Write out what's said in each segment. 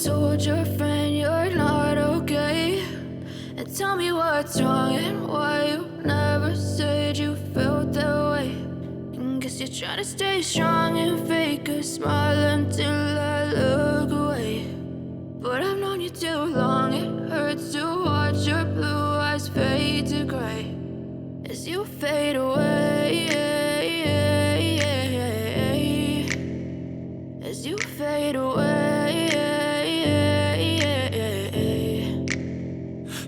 told your friend you're not okay? And tell me what's wrong and why you never said you felt that way. And guess you're trying to stay strong and fake a smile until I look away. But I've known you too long, it hurts to watch your blue eyes fade to gray as you fade away, as you fade away.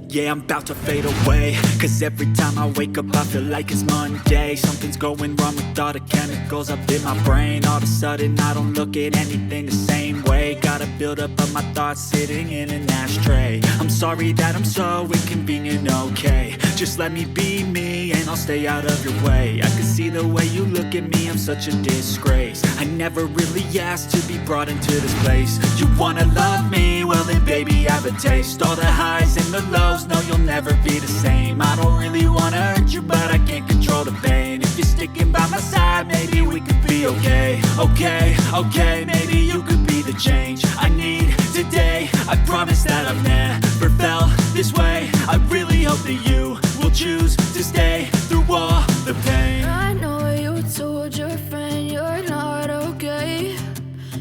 Yeah, I'm about to fade away, cause every time I wake up I feel like it's Monday. Something's going wrong with all the chemicals up in my brain. All of a sudden I don't look at anything the same way. Got a buildup of my thoughts sitting in an ashtray. I'm sorry that I'm so inconvenient, okay? Just let me be me and I'll stay out of your way. I can see the way you look at me, I'm such a disgrace. I never really asked to be brought into this place. You wanna love me? Well then baby, have a taste. All the highs and the lows, no, you'll never be the same. I don't really wanna hurt you, but I can't control the pain. If you're sticking by my side, maybe we could be okay. Okay, maybe you could be the change I need today. I promise that I've never felt this way. I really hope that you will choose to stay through all the pain. I know you told your friend you're not okay.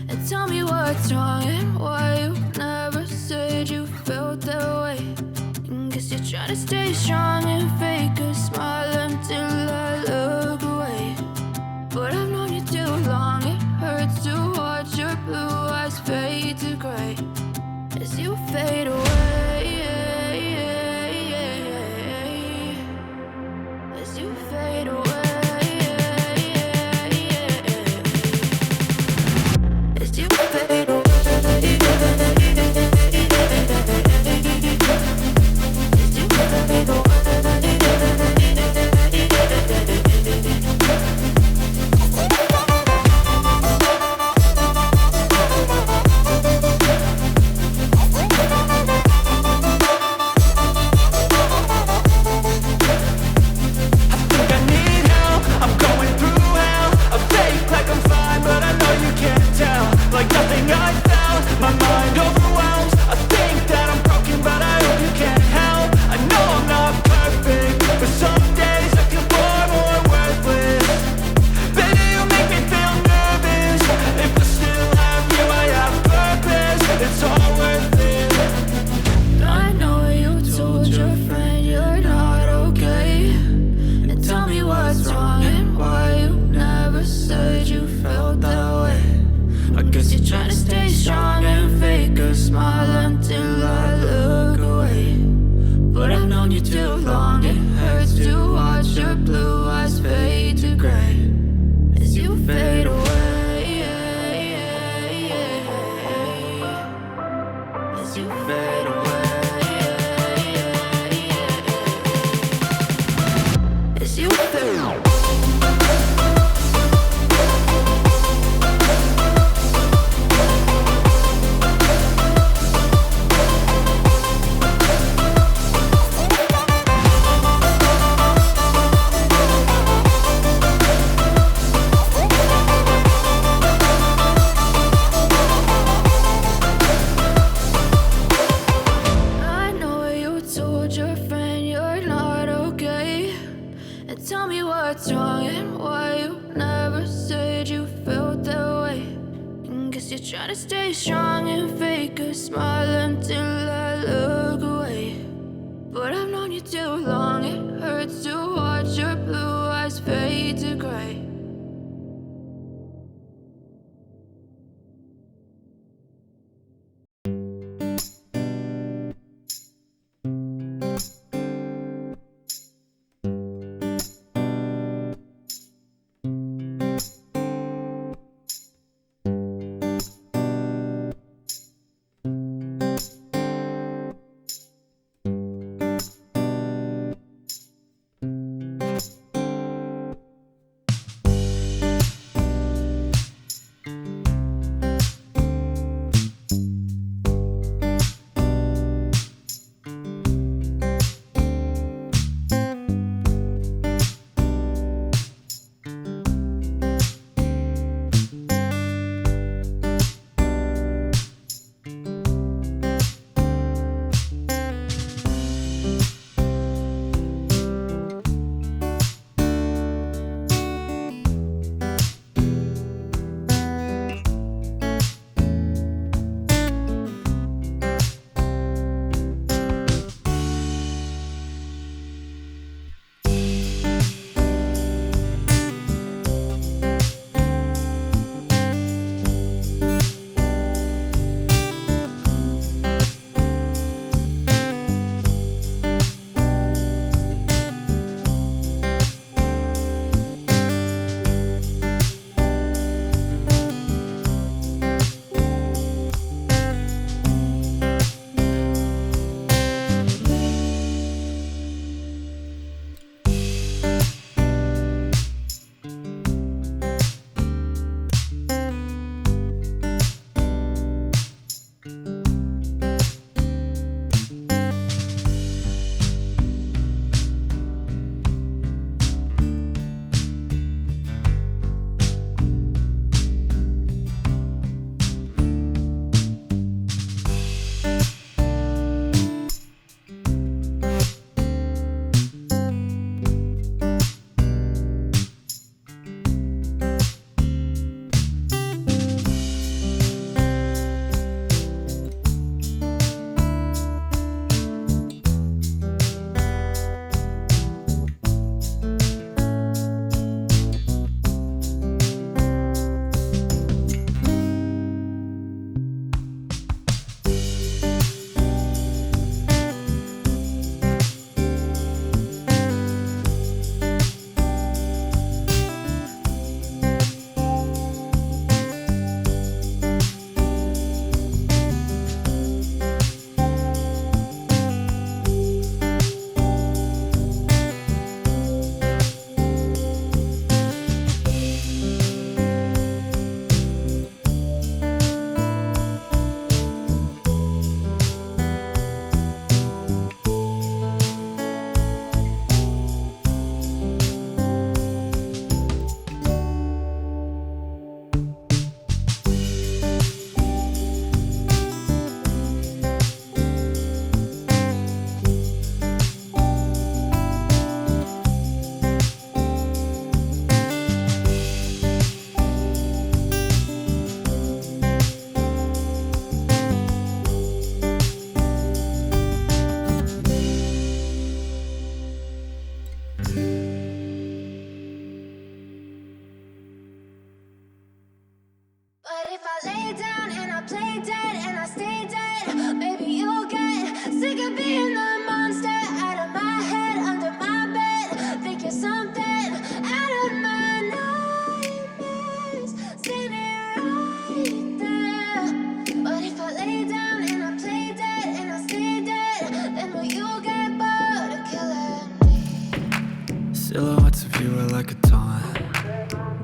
And tell me what's wrong and why you never said you felt that way. And guess you're trying to stay strong and fake a smile until I look away. But I've known you too long, it hurts to watch your blue eyes fade to gray as you fade away, as you fade away. As you fade away.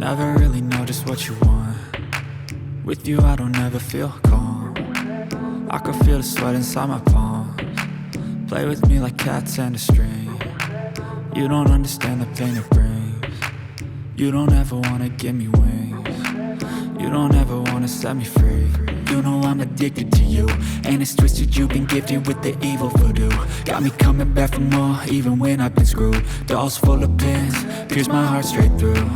Never really know just what you want. With you I don't ever feel calm. I can feel the sweat inside my palms. Play with me like cats and a string. You don't understand the pain it brings. You don't ever wanna give me wings. You don't ever wanna set me free. You know I'm addicted to you, and it's twisted, you've been gifted with the evil voodoo. Got me coming back for more, even when I've been screwed. Dolls full of pins, pierce my heart straight through.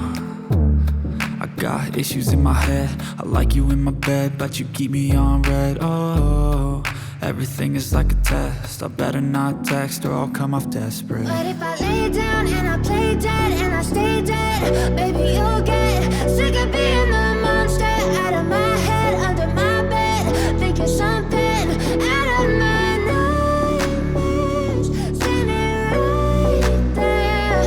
I got issues in my head, I like you in my bed, but you keep me on red. Oh, everything is like a test, I better not text or I'll come off desperate. But if I lay down and I play dead and I stay dead, baby you'll get sick of being the monster out of my head, under my bed, thinking something out of my nightmares, standing right there.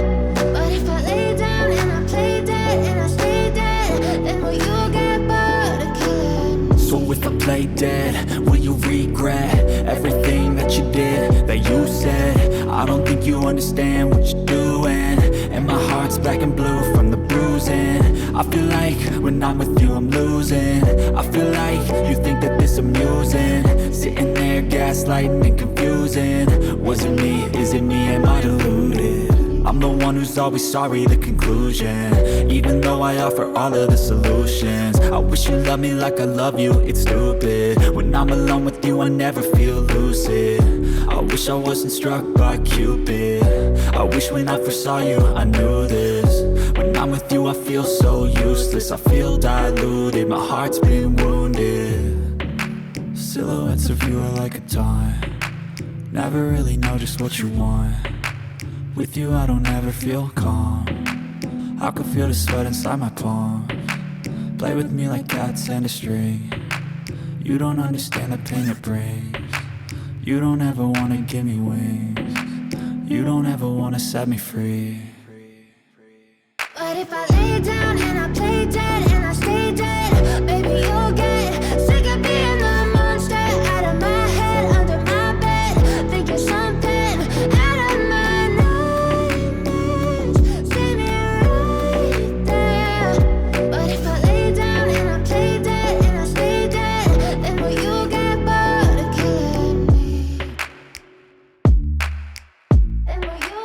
But if I lay down and I play dead and I stay dead, then will you get bored of killing? So if I play dead, will you regret everything that you did, that you said? I don't think you understand what you're doing, and my heart's black and blue from the bruising. I feel like when I'm with you I'm losing. I feel like you think that this amusing, sitting there gaslighting and confusing. Was it me? Is it me? Am I deluded? I'm the one who's always sorry, the conclusion. Even though I offer all of the solutions, I wish you loved me like I love you, it's stupid. When I'm alone with you I never feel lucid. I wish I wasn't struck by Cupid. I wish when I first saw you I knew this. When I'm with you I feel so useless, I feel diluted, my heart's been wounded. Silhouettes of you are like a taunt. Never really know just what you want. With you I don't ever feel calm. I can feel the sweat inside my palms. Play with me like cats and a string. You don't understand the pain it brings. You don't ever wanna give me wings. You don't ever wanna set me free. But if I lay down and